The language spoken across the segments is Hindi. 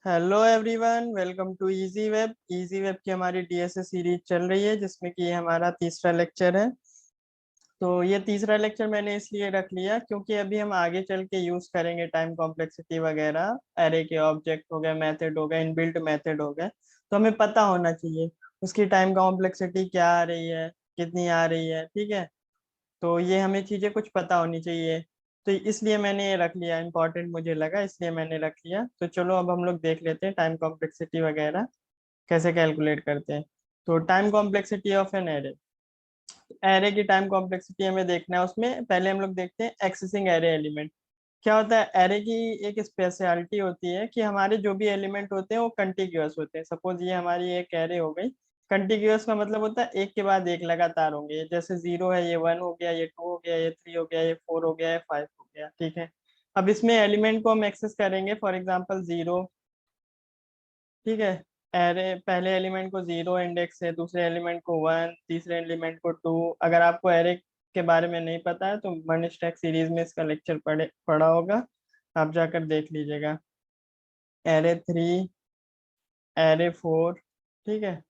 Hello everyone, welcome to Easy Web. Easy Web की हमारी डीएसए सीरीज चल रही है जिसमें कि ये हमारा तीसरा लेक्चर है। तो ये तीसरा लेक्चर मैंने इसलिए रख लिया क्योंकि अभी हम आगे चल के यूज करेंगे टाइम कॉम्प्लेक्सिटी वगैरह। एरे के ऑब्जेक्ट हो गए, मेथड हो गए, इनबिल्ट मेथड हो गए, तो हमें पता होना चाहिए उसकी टाइम कॉम्प्लेक्सिटी क्या आ रही है, कितनी आ रही है। ठीक है, तो ये हमें चीजें कुछ पता होनी चाहिए। तो इसलिए मैंने ये रख लिया, इंपॉर्टेंट मुझे लगा इसलिए मैंने रख लिया। तो चलो अब हम लोग देख लेते हैं टाइम कॉम्प्लेक्सिटी वगैरह कैसे कैलकुलेट करते हैं। तो time complexity of an array, array की टाइम कॉम्प्लेक्सिटी हमें देखना है। उसमें पहले हम लोग देखते हैं एक्सेसिंग एरे एलिमेंट। क्या होता है, एरे की एक स्पेशलिटी होती है कि हमारे जो भी एलिमेंट होते हैं वो कंटिग्यूअस होते हैं। सपोज ये हमारी एक एरे हो गई। कंटिग्यूअस का मतलब होता है एक के बाद एक लगातार होंगे। जैसे जीरो है, ये वन हो गया, ये टू हो गया, ये थ्री हो गया, ये फोर हो गया, ये फाइव हो गया। ठीक है, अब इसमें एलिमेंट को हम एक्सेस करेंगे, फॉर एग्जाम्पल जीरो। ठीक है, एरे पहले एलिमेंट को जीरो इंडेक्स है, दूसरे एलिमेंट को वन, तीसरे एलिमेंट को टू। अगर आपको एरे के बारे में नहीं पता है तो वन स्टैक सीरीज में इसका लेक्चर पढ़ा होगा, आप जाकर देख लीजिएगा। Array three, array four. ठीक है,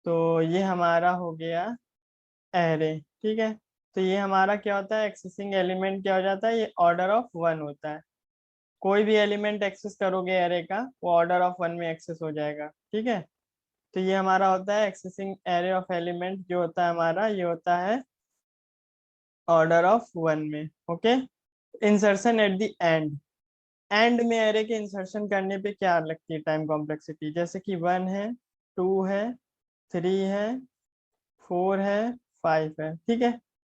तो ये हमारा हो गया एरे। ठीक है, तो ये हमारा क्या होता है, एक्सेसिंग एलिमेंट क्या हो जाता है, ये ऑर्डर ऑफ वन होता है। कोई भी एलिमेंट एक्सेस करोगे एरे का, वो ऑर्डर ऑफ वन में एक्सेस हो जाएगा। ठीक है, तो ये हमारा होता है एक्सेसिंग एरे ऑफ एलिमेंट, जो होता है हमारा ये होता है ऑर्डर ऑफ वन में। Okay, insertion at the end, and में एरे के इंसर्शन करने पे क्या लगती है टाइम कॉम्प्लेक्सिटी, जैसे कि वन है, टू है, थ्री है, फोर है, फाइव है। ठीक है,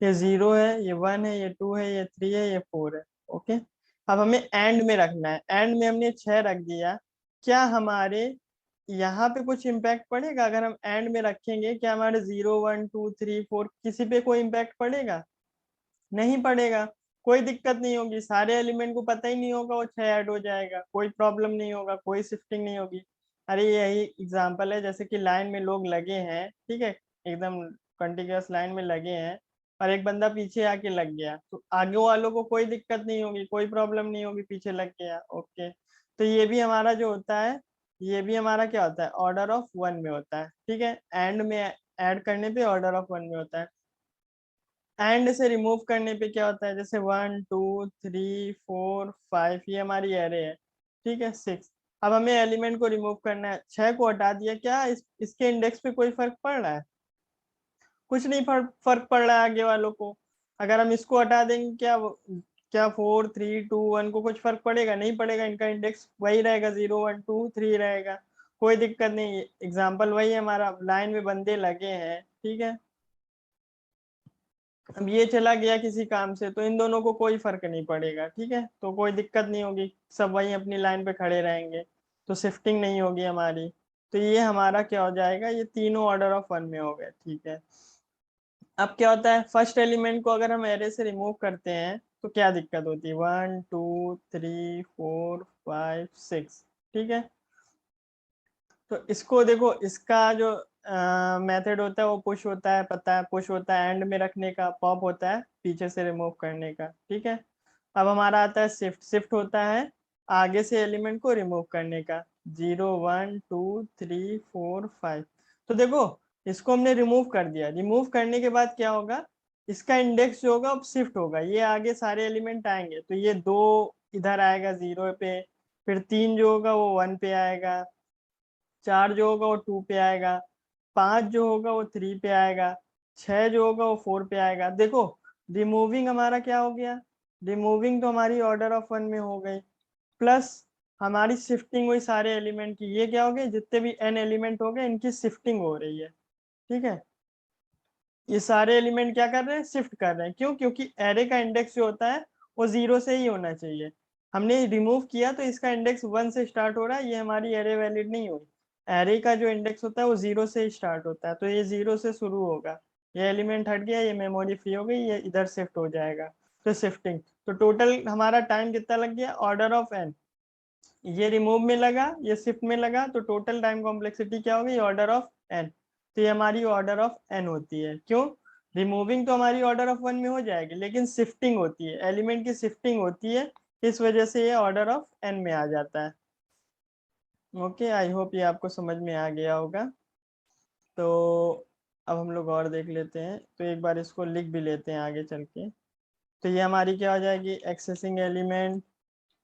ये जीरो है, ये वन है, ये टू है, ये थ्री है, ये फोर है। ओके, अब हमें एंड में रखना है। एंड में हमने छह रख दिया, क्या हमारे यहाँ पे कुछ इम्पैक्ट पड़ेगा? अगर हम एंड में रखेंगे, क्या हमारे zero one two three four किसी पे कोई इम्पैक्ट पड़ेगा? नहीं पड़ेगा। कोई दिक्कत नहीं होगी, सारे एलिमेंट को पता ही नहीं होगा, वो छह ऐड हो जाएगा, कोई प्रॉब्लम नहीं होगा, कोई शिफ्टिंग नहीं होगी। अरे यही एग्जांपल है, जैसे कि लाइन में लोग लगे हैं, ठीक है, एकदम कंटिन्यूअस लाइन में लगे हैं, और एक बंदा पीछे आके लग गया, तो आगे वालों को कोई दिक्कत नहीं होगी, कोई प्रॉब्लम नहीं होगी, पीछे लग गया। ओके, तो ये भी हमारा जो होता है, ये भी हमारा क्या होता है, ऑर्डर ऑफ वन में होता है। ठीक है, एंड में ऐड करने पे ऑर्डर ऑफ वन में होता है। एंड से रिमूव करने पे क्या होता है, जैसे one two three four five, ये हमारी एरे है। ठीक है, सिक्स। अब हमें एलिमेंट को रिमूव करना है, छह को हटा दिया, क्या इसके इंडेक्स पे कोई फर्क पड़ रहा है? कुछ नहीं फर्क पड़ रहा है आगे वालों को। अगर हम इसको हटा देंगे, क्या फोर थ्री टू वन को कुछ फर्क पड़ेगा? नहीं पड़ेगा, इनका इंडेक्स वही रहेगा, जीरो वन टू थ्री रहेगा, कोई दिक्कत नहीं। एग्जाम्पल वही है हमारा, लाइन में बंदे लगे हैं। ठीक है, अब ये चला गया किसी काम से, तो इन दोनों को कोई फर्क नहीं पड़ेगा। ठीक है, तो कोई दिक्कत नहीं होगी, सब वही अपनी लाइन पे खड़े रहेंगे, तो शिफ्टिंग नहीं होगी हमारी। तो ये हमारा क्या हो जाएगा, ये तीनों ऑर्डर ऑफ वन में हो गए। ठीक है, अब क्या होता है, फर्स्ट एलिमेंट को अगर हम एरे से रिमूव करते हैं तो क्या दिक्कत होती है, one two three four five six. ठीक है, तो इसको देखो, इसका जो मेथड होता है वो पुश होता है, पता है, पुश होता है एंड में रखने का, पॉप होता है पीछे से रिमूव करने का। ठीक है, अब हमारा आता है शिफ्ट, शिफ्ट होता है आगे से एलिमेंट को रिमूव करने का, zero one two three four five. तो देखो, इसको हमने रिमूव कर दिया, रिमूव करने के बाद क्या होगा, इसका इंडेक्स जो होगा अब शिफ्ट होगा, ये आगे सारे एलिमेंट आएंगे, तो ये दो इधर आएगा जीरो पे, फिर तीन जो होगा वो वन पे आएगा, चार जो होगा वो टू पे आएगा, पांच जो होगा वो थ्री पे आएगा, छह जो होगा वो फोर पे आएगा। देखो, रिमूविंग हमारा क्या हो गया, रिमूविंग तो हमारी ऑर्डर ऑफ वन में हो गई, प्लस हमारी शिफ्टिंग हुई सारे एलिमेंट की। ये क्या हो गया, जितने भी एन एलिमेंट हो गए इनकी शिफ्टिंग हो रही है। ठीक है, ये सारे एलिमेंट क्या कर रहे हैं, शिफ्ट कर रहे हैं। क्यों? क्योंकि एरे का इंडेक्स जो होता है वो जीरो से ही होना चाहिए। हमने रिमूव किया तो इसका इंडेक्स वन से स्टार्ट हो रहा है, ये हमारी एरे वैलिड नहीं हुई। एरे का जो इंडेक्स होता है वो जीरो से ही स्टार्ट होता है, तो ये जीरो से शुरू होगा। ये एलिमेंट हट गया, ये मेमोरी फ्री हो गई, ये इधर शिफ्ट हो जाएगा। तो शिफ्टिंग, तो टोटल हमारा टाइम कितना लग गया, ऑर्डर ऑफ एन। ये रिमूव में लगा, ये शिफ्ट में लगा, तो टोटल टाइम कॉम्प्लेक्सिटी क्या होगी, ऑर्डर ऑफ एन। तो ये हमारी ऑर्डर ऑफ एन होती है। क्यों? रिमूविंग तो हमारी ऑर्डर ऑफ वन में हो जाएगी, लेकिन शिफ्टिंग होती है, एलिमेंट की शिफ्टिंग होती है, इस वजह से ये ऑर्डर ऑफ एन में आ जाता है। ओके, आई होप ये आपको समझ में आ गया होगा। तो अब हम लोग और देख लेते हैं, तो एक बार इसको लिख भी लेते हैं आगे चल के। तो ये हमारी क्या हो जाएगी, एक्सेसिंग एलिमेंट।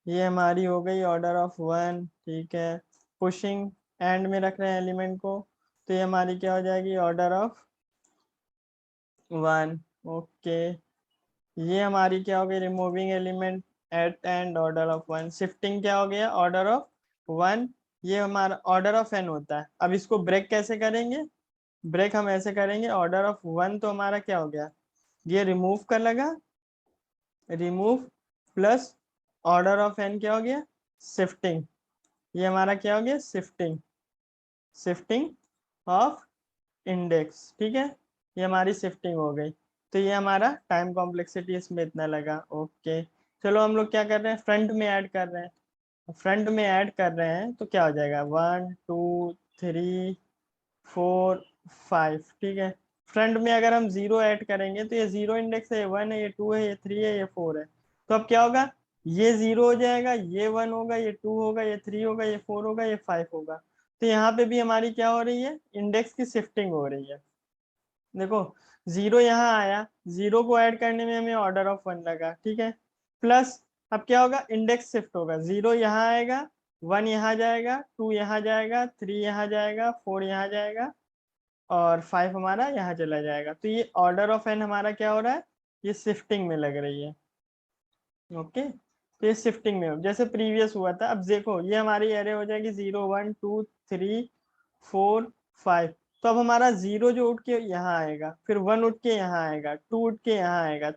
ये हमारी हो गई ऑर्डर ऑफ 1, ठीक है। पुशिंग एंड में रख रहे हैं एलिमेंट को, तो ये हमारी क्या हो जाएगी, ऑर्डर ऑफ 1। ओके, ये हमारी क्या हो गई, removing element at end order of 1। Shifting क्या हो गया, ऑर्डर ऑफ 1। ये हमारा ऑर्डर ऑफ n होता है। अब इसको ब्रेक कैसे करेंगे, ब्रेक हम ऐसे करेंगे, ऑर्डर ऑफ 1 तो हमारा क्या हो गया, ये रिमूव कर लगा, remove plus order of n क्या हो गया, शिफ्टिंग। ये हमारा क्या हो गया, शिफ्टिंग, शिफ्टिंग ऑफ इंडेक्स, ठीक है। ये हमारी शिफ्टिंग हो गई। तो ये हमारा टाइम कॉम्प्लेक्सिटी इसमें इतना लगा। ओके, चलो हम लोग क्या कर रहे हैं, फ्रंट में ऐड कर रहे हैं। फ्रंट में ऐड कर रहे हैं तो क्या हो जाएगा, 1 2 3 4 5, ठीक है। फ्रंट में अगर हम 0 ऐड करेंगे तो ये 0 इंडेक्स है, ये 1 है, ये 2 है, ये 3 है, ये 4 है। तो अब क्या होगा, ये 0 हो जाएगा, ये 1 होगा, ये 2 होगा, ये 3 होगा, ये 4 होगा, ये 5 होगा। तो यहाँ पे भी हमारी क्या हो रही है, इंडेक्स की शिफ्टिंग हो रही है। देखो, 0 यहाँ आया, 0 को ऐड करने में हमें ऑर्डर ऑफ 1 लगा, ठीक है। प्लस अब क्या होगा, इंडेक्स शिफ्ट होगा, 0 यहाँ आएगा, 1 यहाँ जाएगा, 2 यहाँ जाएगा, 3 यहाँ जाएगा, 4 यहाँ जाएगा, और 5 हमारा यहाँ चला जाएगा। तो ये ऑर्डर ऑफ n हमारा क्या हो रहा है, ये शिफ्टिंग में लग रही है। ओके, तो ये शिफ्टिंग में हो, जैसे प्रीवियस हुआ था। अब देखो, ये हमारी एरे हो जाएगी 0 1 2 3 4 5। तो अब हमारा 0 जो उठ के यहाँ आएगा, फिर 1 उठ के यहाँ आएगा, 2 उठ के यहाँ आएगा,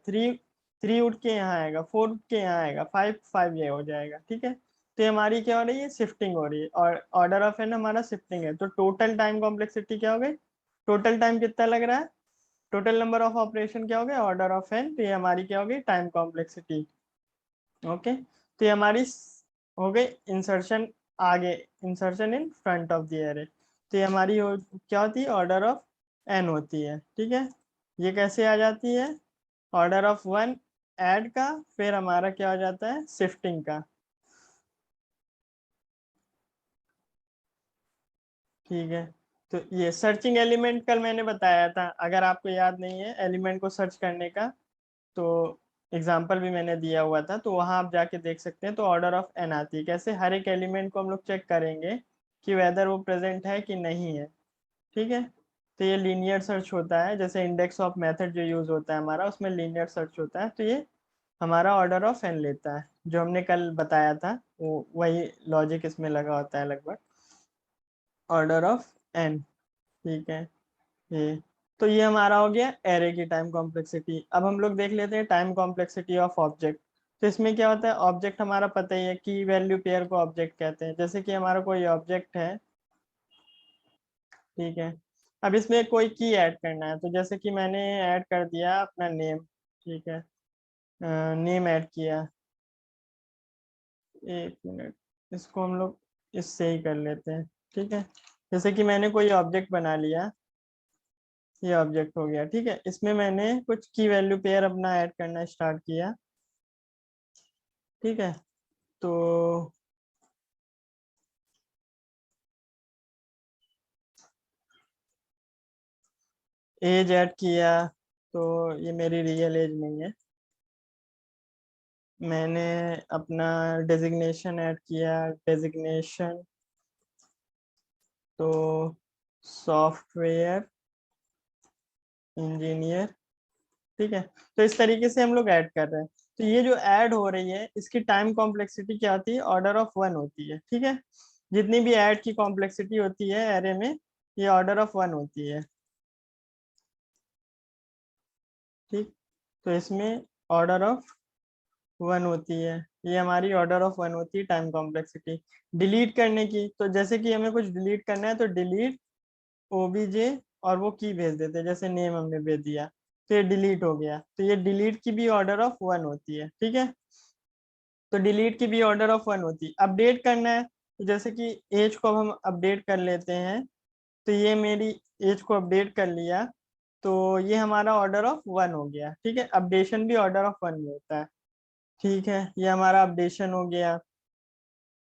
3 उठ के यहाँ आएगा, 4 उठ के यहाँ आएगा, 5 ये हो जाएगा, ठीक है। तो ये हमारी क्या हो रही है, शिफ्टिंग हो रही है, और ऑर्डर ऑफ n हमारा शिफ्टिंग है। तो टोटल टाइम कॉम्प्लेक्सिटी क्या हो गई, टोटल टाइम कितना लग रहा है, टोटल नंबर ऑफ ऑपरेशन क्या हो गया, ऑर्डर ऑफ n। तो ये हमारी क्या हो गई, टाइम कॉम्प्लेक्सिटी। ओके, तो ये हमारी हो गई इंसर्शन आगे, insertion in front of the array. तो ये हमारी क्या होती है, ऑर्डर ऑफ n होती है, ठीक है। ये कैसे आ जाती है, ऑर्डर ऑफ 1 ऐड का, फिर हमारा क्या हो जाता है, शिफ्टिंग का, ठीक है। तो ये सर्चिंग एलिमेंट कल मैंने बताया था, अगर आपको याद नहीं है एलिमेंट को सर्च करने का, तो एग्जाम्पल भी मैंने दिया हुआ था, तो वहां आप जाके देख सकते हैं। तो ऑर्डर ऑफ n आती है कैसे, हर एक एलिमेंट को हम लोग चेक करेंगे कि वेदर वो प्रेजेंट है कि नहीं है, ठीक है। तो ये लीनियर सर्च होता है, जैसे इंडेक्स ऑफ मेथड जो यूज होता है हमारा, उसमें लीनियर सर्च होता है। तो ये हमारा ऑर्डर ऑफ n लेता है, जो हमने कल बताया था, वो वही लॉजिक इसमें लगा होता है लगभग, ऑर्डर ऑफ n, ठीक है। ये, तो ये हमारा हो गया एरे की टाइम कॉम्प्लेक्सिटी। अब हम लोग देख लेते हैं टाइम कॉम्प्लेक्सिटी ऑफ ऑब्जेक्ट। तो इसमें क्या होता है, ऑब्जेक्ट हमारा पता ही है, की वैल्यू पेयर को ऑब्जेक्ट कहते हैं। जैसे कि हमारा कोई ऑब्जेक्ट है, ठीक है। अब इसमें कोई की ऐड करना है, तो जैसे कि मैंने ऐड कर दिया अपना नेम, ठीक है, नेम ऐड किया। एक मिनट, इसको हम लोग इससे ही कर लेते हैं, ठीक है। जैसे कि मैंने कोई ऑब्जेक्ट बना लिया, ये ऑब्जेक्ट हो गया, ठीक है। इसमें मैंने कुछ की वैल्यू पेयर अपना ऐड करना स्टार्ट किया, ठीक है। तो एज ऐड किया, तो ये मेरी रियल एज नहीं है। मैंने अपना डेजिग्नेशन ऐड किया, डेजिग्नेशन, तो सॉफ्टवेयर इंजीनियर, ठीक है। तो इस तरीके से हम लोग ऐड कर रहे हैं। तो ये जो ऐड हो रही है, इसकी टाइम कॉम्प्लेक्सिटी क्या होती है, ऑर्डर ऑफ 1 होती है, ठीक है। जितनी भी ऐड की कॉम्प्लेक्सिटी होती है एरे में, ये ऑर्डर ऑफ 1 होती है, ठीक। तो इसमें ऑर्डर ऑफ 1 होती है, ये हमारी ऑर्डर ऑफ 1 होती है टाइम कॉम्प्लेक्सिटी। डिलीट करने की, तो जैसे कि हमें कुछ डिलीट करना है, तो डिलीट ओबीजे, और वो की भेज देते हैं, जैसे नेम हमने भेज दिया, तो ये डिलीट हो गया। तो ये डिलीट की भी ऑर्डर ऑफ 1 होती है, ठीक है। तो डिलीट की भी ऑर्डर ऑफ 1 होती है। अपडेट करना है, तो जैसे कि एज को अब हम अपडेट कर लेते हैं, तो ये मेरी एज को अपडेट कर लिया, तो ये हमारा ऑर्डर ऑफ 1 हो गया, ठीक है। अपडेशन भी ऑर्डर ऑफ 1 में होता है, ठीक है। ये हमारा अपडेशन हो गया।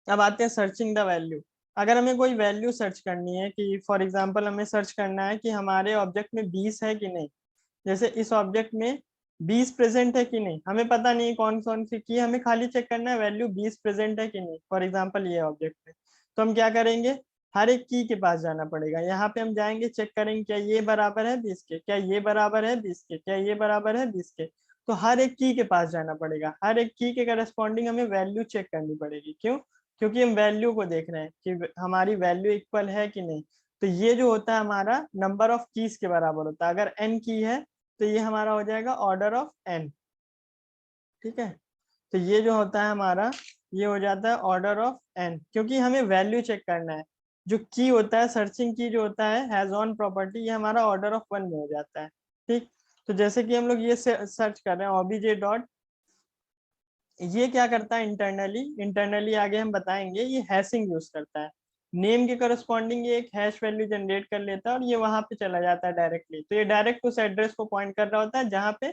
अब आते हैं सर्चिंग द वैल्यू। अगर हमें कोई वैल्यू सर्च करनी है कि फॉर एग्जांपल हमें सर्च करना है कि हमारे ऑब्जेक्ट में 20 है कि नहीं, जैसे इस ऑब्जेक्ट में 20 प्रेजेंट है कि नहीं, हमें पता नहीं कौन कौन सी की, हमें खाली चेक करना है वैल्यू 20 प्रेजेंट है कि नहीं, फॉर एग्जांपल ये ऑब्जेक्ट है। तो हम क्या करेंगे, हर एक की के पास जाना पड़ेगा, यहाँ पे हम जाएंगे चेक करेंगे क्या ये बराबर है 20 के, क्या ये बराबर है 20 के, क्या ये बराबर है 20 के। तो हर एक की के पास जाना पड़ेगा, हर एक की के करस्पॉन्डिंग हमें वैल्यू चेक करनी पड़ेगी। क्यों? क्योंकि हम वैल्यू को देख रहे हैं कि हमारी वैल्यू इक्वल है कि नहीं। तो ये जो होता है हमारा नंबर ऑफ कीज के बराबर होता है। अगर n की है तो ये हमारा हो जाएगा ऑर्डर ऑफ n। ठीक है, तो ये जो होता है हमारा, ये हो जाता है ऑर्डर ऑफ n, क्योंकि हमें वैल्यू चेक करना है। जो की होता है, सर्चिंग की जो होता है, हैज ऑन प्रॉपर्टी, ये हमारा ऑर्डर ऑफ 1 में हो जाता है। ठीक, तो जैसे कि हम लोग ये सर्च कर रहे हैं obj डॉट, ये क्या करता है इंटरनली, इंटरनली आगे हम बताएंगे, ये हैशिंग यूज करता है। नेम के करस्पॉन्डिंग ये एक हैश वैल्यू जनरेट कर लेता है और ये वहां पे चला जाता है डायरेक्टली। तो ये डायरेक्ट उस एड्रेस को पॉइंट कर रहा होता है जहाँ पे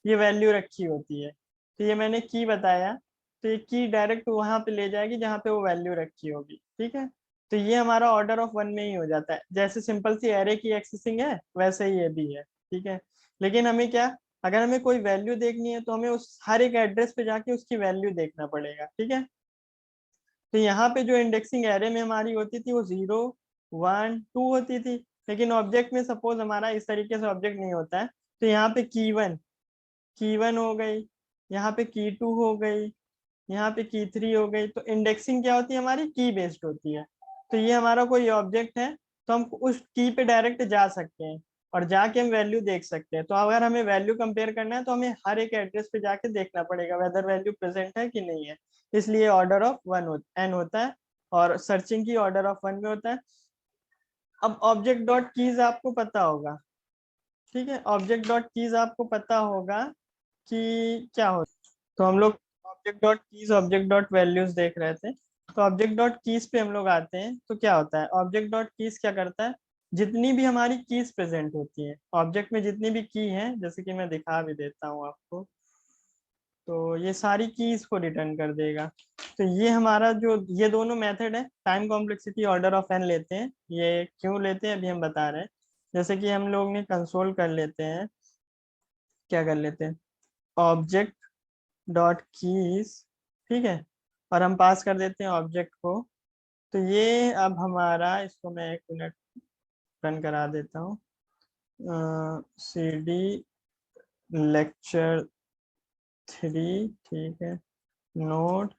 ये वैल्यू रखी होती है। तो ये मैंने की बताया, तो ये की डायरेक्ट वहां पे ले जाएगी जहाँ पे वो वैल्यू रखी होगी। ठीक है, तो ये हमारा ऑर्डर ऑफ 1 में ही हो जाता है। जैसे सिंपल सी एरे की एक्सेसिंग है वैसे ही ये भी है। ठीक है, लेकिन हमें क्या, अगर हमें कोई वैल्यू देखनी है तो हमें उस हर एक एड्रेस पे जाके उसकी वैल्यू देखना पड़ेगा। ठीक है, तो यहाँ पे जो इंडेक्सिंग एरे में हमारी होती थी वो 0 1 2 होती थी, लेकिन ऑब्जेक्ट में सपोज हमारा इस तरीके से ऑब्जेक्ट नहीं होता है। तो यहाँ पे की वन हो गई, यहाँ पे की 2 हो गई, यहाँ पे की 3 हो गई। तो इंडेक्सिंग क्या होती है हमारी, की बेस्ड होती है। तो ये हमारा कोई ऑब्जेक्ट है तो हम उस की पे डायरेक्ट जा सकते हैं और जाके हम वैल्यू देख सकते हैं। तो अगर हमें वैल्यू कंपेयर करना है तो हमें हर एक एड्रेस पे जाके देखना पड़ेगा वेदर वैल्यू प्रेजेंट है कि नहीं है। इसलिए ऑर्डर ऑफ n होता है और सर्चिंग की ऑर्डर ऑफ 1 में होता है। अब ऑब्जेक्ट डॉट कीज आपको पता होगा। ठीक है, ऑब्जेक्ट डॉट कीज आपको पता होगा कि क्या होता है। तो हम लोग object dot keys object dot values देख रहे थे। तो ऑब्जेक्ट डॉट कीज पे हम लोग आते हैं तो क्या होता है, ऑब्जेक्ट डॉट कीज क्या करता है, जितनी भी हमारी कीज प्रेजेंट होती है ऑब्जेक्ट में, जितनी भी की है, जैसे कि मैं दिखा भी देता हूँ आपको, तो ये सारी कीज को रिटर्न कर देगा। तो ये हमारा जो ये दोनों मेथड है, time complexity order of N लेते हैं। ये क्यों लेते हैं अभी हम बता रहे हैं। जैसे कि हम लोग ने कंसोल कर लेते हैं, क्या कर लेते हैं, ऑब्जेक्ट डॉट कीज, ठीक है, और हम पास कर देते हैं ऑब्जेक्ट को। तो ये अब हमारा, इसको मैं 1 मिनट रन करा देता हूँ, CD लेक्चर 3, ठीक है, नोट,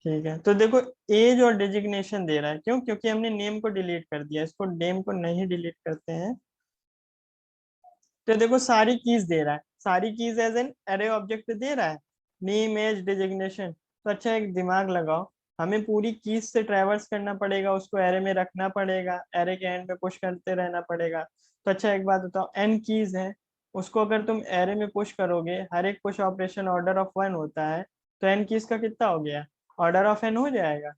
ठीक है। तो देखो एज और डिजिग्नेशन दे रहा है, क्यों, क्योंकि हमने नेम को डिलीट कर दिया, इसको नेम को नहीं डिलीट करते हैं। तो देखो सारी कीज दे रहा है, सारी keys as an array object दे रहा है, नेम एज डिजिग्नेशन। तो अच्छा एक दिमाग लगाओ, हमें पूरी कीज से ट्रेवर्स करना पड़ेगा, उसको एरे में रखना पड़ेगा, एरे के एंड में पुश करते रहना पड़ेगा। तो अच्छा एक बात बताओ, n कीज है, उसको अगर तुम एरे में पुश करोगे, हर एक पुश ऑपरेशन ऑर्डर ऑफ 1 होता है, तो n कीज का कितना हो गया, ऑर्डर ऑफ n हो जाएगा।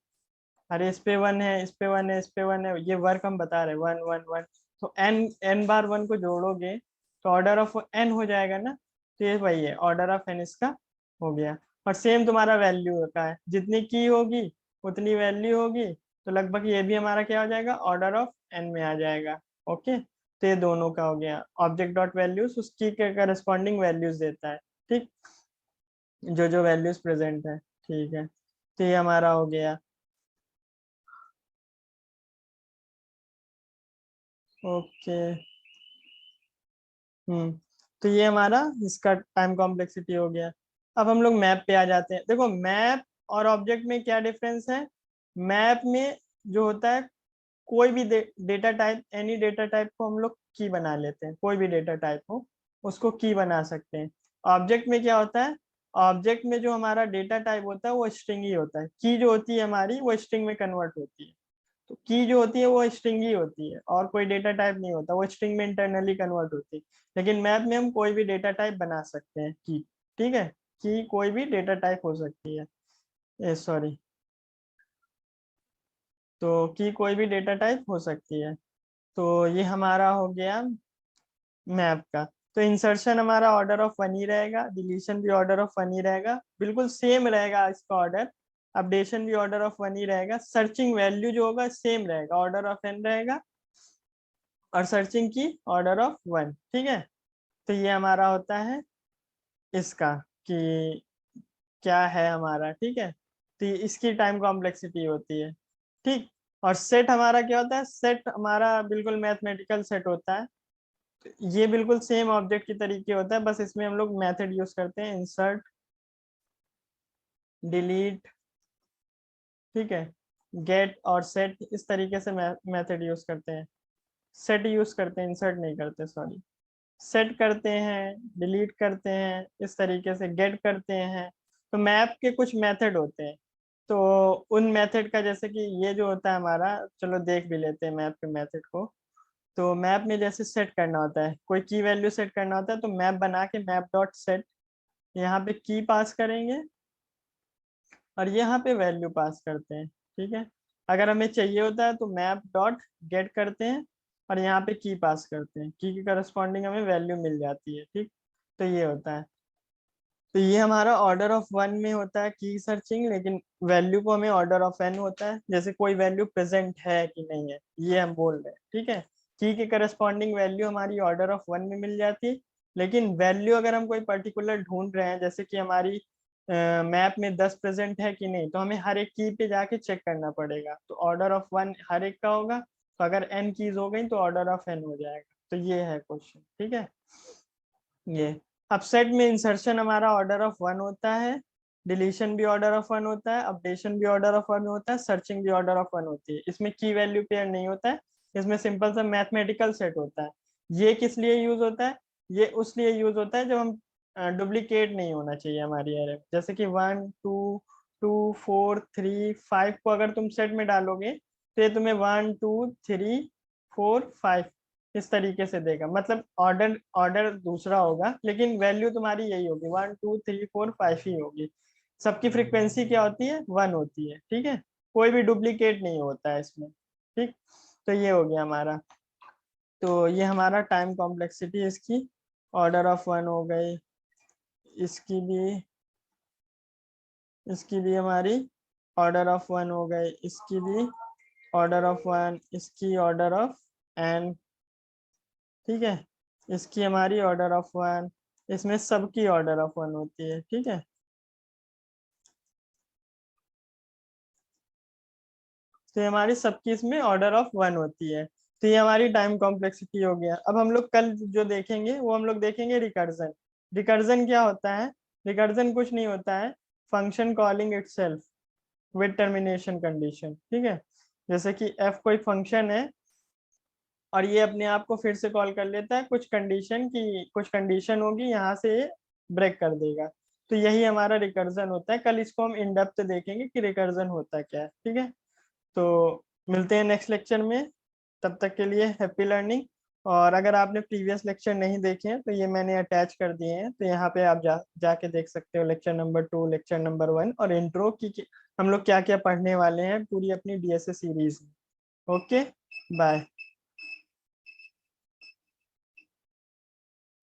अरे इस पे 1 है, इस पे 1 है, इस पे 1 है, ये वर्क हम बता रहे 1 1 1। तो n बार 1 को जोड़ोगे तो ऑर्डर ऑफ n हो जाएगा ना। तो ये वही है, ऑर्डर ऑफ n इसका हो गया। और सेम तुम्हारा वैल्यू का है, जितनी की होगी उतनी वैल्यू होगी। तो लगभग ये भी हमारा क्या हो जाएगा, ऑर्डर ऑफ n में आ जाएगा। ओके, तो ये दोनों का हो गया। ऑब्जेक्ट डॉट वैल्यूज उस की के करस्पॉन्डिंग वैल्यूज देता है। ठीक, जो जो वैल्यूज प्रेजेंट है। ठीक है, तो ये हमारा हो गया। ओके, तो ये हमारा इसका टाइम कॉम्प्लेक्सिटी हो गया। अब हम लोग मैप पे आ जाते हैं। देखो मैप और ऑब्जेक्ट में क्या डिफरेंस है, मैप में जो होता है, कोई भी data type, any data type को हम लोग की बना लेते हैं, कोई भी डेटा टाइप हो उसको की बना सकते हैं। ऑब्जेक्ट में क्या होता है, ऑब्जेक्ट में जो हमारा डेटा टाइप होता है वो स्ट्रिंग ही होता है, की जो होती है हमारी वो स्ट्रिंग में कन्वर्ट होती है। तो की जो होती है वो स्ट्रिंग ही होती है और कोई डेटा टाइप नहीं होता, वो स्ट्रिंग में इंटरनली कन्वर्ट होती है। लेकिन मैप में हम कोई भी डेटा टाइप बना सकते हैं की। ठीक है, की कोई भी डेटा टाइप हो सकती है, सॉरी, तो की कोई भी डेटा टाइप हो सकती है। तो ये हमारा हो गया मैप का। तो इंसर्शन हमारा ऑर्डर ऑफ 1 ही रहेगा, डिलीशन भी ऑर्डर ऑफ 1 ही रहेगा, बिल्कुल सेम रहेगा इसका ऑर्डर। अपडेशन भी ऑर्डर ऑफ 1 ही रहेगा, सर्चिंग वैल्यू जो होगा सेम रहेगा, ऑर्डर ऑफ n रहेगा, और सर्चिंग की ऑर्डर ऑफ 1। ठीक है, तो ये हमारा होता है इसका कि क्या है हमारा। ठीक है, तो इसकी टाइम कॉम्प्लेक्सिटी होती है। ठीक, और सेट हमारा क्या होता है, सेट हमारा बिल्कुल मैथमेटिकल सेट होता है। तो ये बिल्कुल सेम ऑब्जेक्ट की तरीके होता है, बस इसमें हम लोग मेथड यूज करते हैं, इंसर्ट, डिलीट, ठीक है, गेट और सेट, इस तरीके से मेथड यूज करते हैं। सेट यूज करते हैं, इंसर्ट नहीं करते, सॉरी। सेट करते हैं, डिलीट करते हैं, इस तरीके से गेट करते हैं। तो मैप के कुछ मेथड होते हैं, तो उन मेथड का जैसे कि ये जो होता है हमारा, चलो देख भी लेते हैं मैप के मेथड को। तो मैप में जैसे सेट करना होता है, कोई की वैल्यू सेट करना होता है, तो मैप बना के मैप डॉट सेट, यहाँ पे की पास करेंगे और यहाँ पे वैल्यू पास करते हैं। ठीक है, अगर हमें चाहिए होता है तो मैप डॉट गेट करते हैं और यहाँ पे की पास करते हैं, की के करस्पॉन्डिंग हमें वैल्यू मिल जाती है। ठीक, तो ये होता है। तो ये हमारा ऑर्डर ऑफ 1 में होता है की सर्चिंग, लेकिन वैल्यू को हमें ऑर्डर ऑफ n होता है, जैसे कोई वैल्यू प्रेजेंट है कि नहीं है, ये हम बोल रहे हैं। ठीक है, की के करस्पॉन्डिंग वैल्यू हमारी ऑर्डर ऑफ 1 में मिल जाती है, लेकिन वैल्यू अगर हम कोई पर्टिकुलर ढूंढ रहे हैं, जैसे कि हमारी मैप में 10 प्रेजेंट है कि नहीं, तो हमें हर एक की पे जाके चेक करना पड़ेगा। तो ऑर्डर ऑफ 1 हर एक का होगा, तो अगर n कीज हो गई तो ऑर्डर ऑफ n हो जाएगा। तो ये है क्वेश्चन। ठीक है, ये अब सेट में इंसर्शन हमारा ऑर्डर ऑफ 1 होता है, डिलीशन भी ऑर्डर ऑफ 1 होता है, अपडेशन भी ऑर्डर ऑफ 1 होता है, सर्चिंग भी ऑर्डर ऑफ 1 होती है। इसमें की वैल्यू पेयर नहीं होता है, इसमें सिंपल सा मैथमेटिकल सेट होता है। ये किस लिए यूज होता है, ये उस लिए यूज होता है जब हम डुप्लीकेट नहीं होना चाहिए हमारी एरे, जैसे कि 1 2 2 4 3 5 को अगर तुम सेट में डालोगे तो ये तुम्हें 1 2 3 4 5 इस तरीके से देगा, मतलब ऑर्डर ऑर्डर दूसरा होगा, लेकिन वैल्यू तुम्हारी यही होगी, 1 2 3 4 5 ही होगी। सबकी फ्रीक्वेंसी क्या होती है, 1 होती है। ठीक है, कोई भी डुप्लीकेट नहीं होता है इसमें। ठीक, तो ये हो गया हमारा। तो ये हमारा टाइम कॉम्प्लेक्सिटी इसकी ऑर्डर ऑफ 1 हो गई, इसकी भी, इसकी भी हमारी ऑर्डर ऑफ 1 हो गई, इसकी भी ऑर्डर ऑफ 1, इसकी ऑर्डर ऑफ n। ठीक है, इसकी हमारी ऑर्डर ऑफ 1, इसमें सबकी ऑर्डर ऑफ 1 होती है। ठीक है, तो ये हमारी सबकी इसमें ऑर्डर ऑफ 1 होती है। तो ये हमारी टाइम कॉम्प्लेक्सिटी हो गया। अब हम लोग कल जो देखेंगे वो हम लोग देखेंगे रिकर्जन। रिकर्जन क्या होता है, रिकर्जन कुछ नहीं होता है, function calling itself with termination condition. ठीक है, जैसे कि f कोई फंक्शन है और ये अपने आप को फिर से कॉल कर लेता है, कुछ कंडीशन की, कुछ कंडीशन होगी यहाँ से ये ब्रेक कर देगा। तो यही हमारा रिकर्जन होता है। कल इसको हम इन डेप्थ देखेंगे कि रिकर्जन होता क्या है। ठीक है, तो मिलते हैं नेक्स्ट लेक्चर में, तब तक के लिए हैप्पी लर्निंग। और अगर आपने प्रीवियस लेक्चर नहीं देखे हैं तो ये मैंने अटैच कर दिए हैं, तो यहाँ पे आप जाके देख सकते हो लेक्चर नंबर 2, लेक्चर नंबर 1 और इंट्रो की हम लोग क्या क्या पढ़ने वाले हैं पूरी अपनी डीएसए सीरीज में। Okay, bye.